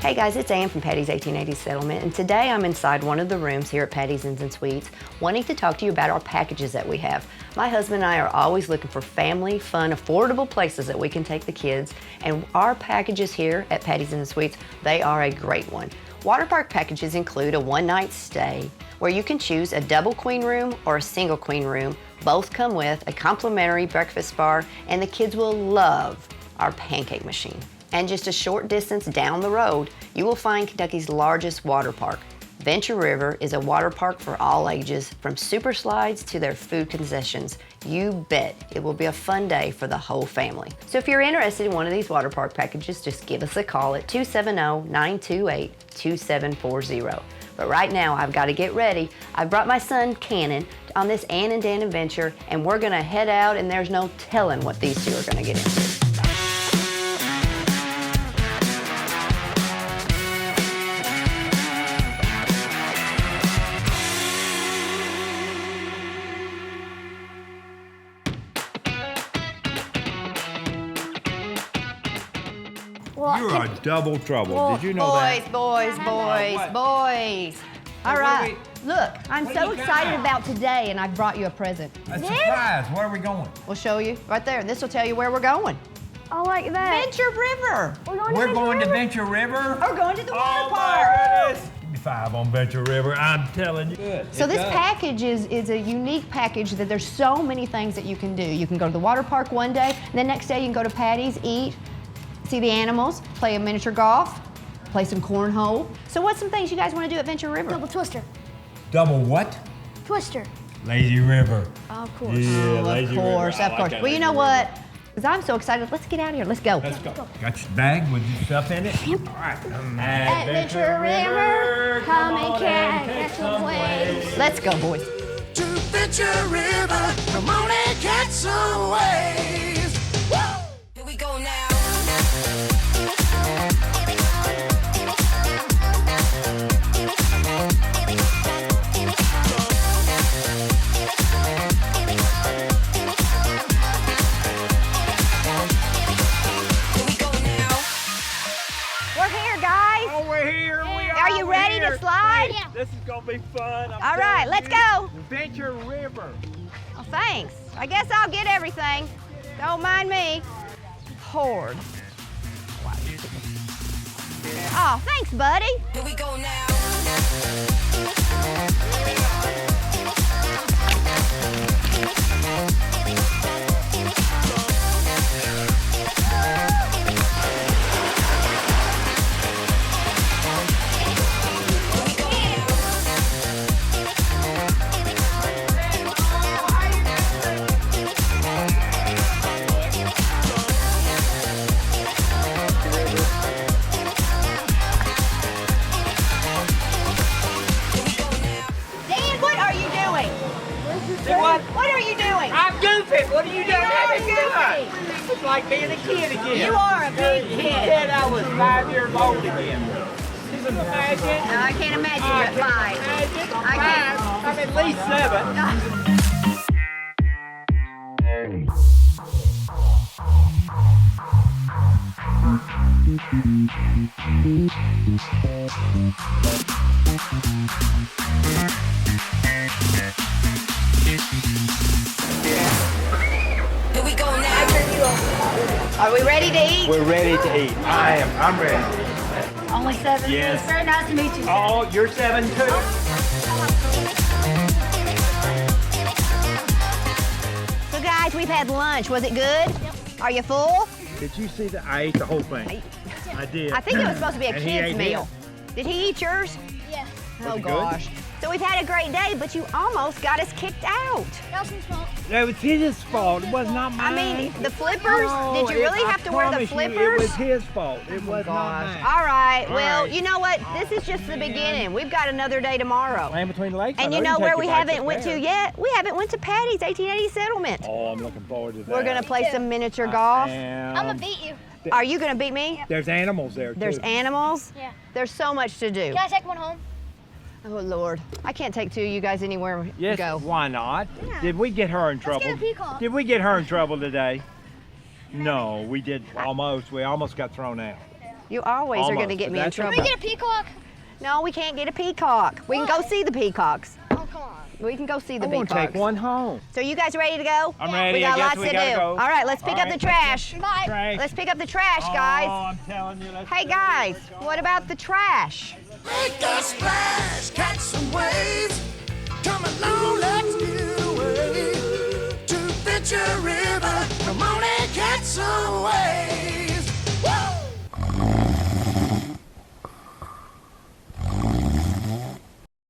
Hey guys, it's Ann from Patti's 1880 Settlement, and today I'm inside one of the rooms here at Patti's Inns and Suites wanting to talk to you about our packages that we have. My husband and I are always looking for family, fun, affordable places that we can take the kids, and our packages here at Patti's Inns and Suites, they are a great one. Water park packages include a one-night stay where you can choose a double queen room or a single queen room. Both come with a complimentary breakfast bar, and the kids will love our pancake machine. And just a short distance down the road, you will find Kentucky's largest water park. Venture River is a water park for all ages, from super slides to their food concessions. You bet it will be a fun day for the whole family. So if you're interested in one of these water park packages, just give us a call at 270-928-2740. But right now, I've got to get ready. I've brought my son, Cannon, on this Ann and Dan adventure, and we're gonna head out, and there's no telling what these two are gonna get into. You're a double trouble. Did you know that? Boys. All right. Look, I'm so excited about today, and I've brought you a present. A surprise. Where are we going? We'll show you right there, and this will tell you where we're going. I like that. Venture River. We're going to Venture River? We're going to the water Oh, park. my goodness. Give me 5 on Venture River. I'm telling you. So this package is a unique package that there's so many things that you can do. You can go to the water park one day, and the next day you can go to Patti's, eat, see the animals, play a miniature golf, play some cornhole. So what's some things you guys want to do at Venture River? Double twister. Double what? Twister. Lazy River. Of course. Yeah, Lazy River. Of course. Well, you know what? Because I'm so excited. Let's get out of here. Let's go. Let's go. Got your bag with your stuff in it? Yep. All right. At Venture River, come and catch some waves. Let's go, boys. To Venture River, come on and catch some waves. Woo! Here we go now. We're here, guys. Oh, we're here. Are you ready to slide? Yeah. This is going to be fun. All right, let's go. Venture River. Well, thanks. I guess I'll get everything. Don't mind me. Horde. Oh, thanks, buddy. Here we go now. Dan, what are you doing? What are you doing? I'm goofing. What are you doing? are goofy. It's like being a kid again. You are a big He kid. said I was 5 years old again. Can you imagine? No, I can't imagine you at 5. Imagine. I can't. I'm at least 7. Here we go now. Are we ready to eat? We're ready to eat. I'm ready. Only 7. Yes. It's very nice to meet you. Oh, you're 7 too. So guys, we've had lunch. Was it good? Are you full? Did you see that? I ate the whole thing. I did. I think it was supposed to be a And he kid's ate meal. Did he eat yours? Yeah. Oh it good? gosh. So we've had a great day, but you almost got us kicked out. Nelson's fault. It was his fault. It was not I mine. mean, the flippers? No, Did you really I have to wear the promise you, flippers? it was his fault. It was not mine. All right. Well, right. you know what? This is just the beginning. We've got another day tomorrow. Land between the lakes. And I you know can where take we you back haven't up went to there. yet? We haven't went to Patti's 1880 Settlement. Oh, I'm looking forward to that. We're gonna play too. some miniature golf. I'm gonna beat you. Are you gonna beat me? There's animals there too. There's animals. Yeah. There's so much to do. Can I take one home? Oh Lord, I can't take two of you guys anywhere Yes, to go. why not? Yeah. Did we get her in Let's trouble? get a peacock. Did we get her in trouble today? No, we did almost. We almost got thrown out. You always are going to Almost, get but me in that's okay. trouble. Can we get a peacock? No, we can't get a peacock. We can go see the peacocks. Oh, come on. We can go see the I want peacocks. to take one home. So you guys ready to go? I'm ready. We got I guess lots we to gotta do. go. All right, let's pick All up the right, trash. Bye. Trash. Let's pick up the trash, guys. Oh, I'm telling you. Let's Hey do it. guys, what about the trash? Make a splash, catch some waves. Come along, let's get away to Venture River. Come on and catch some waves.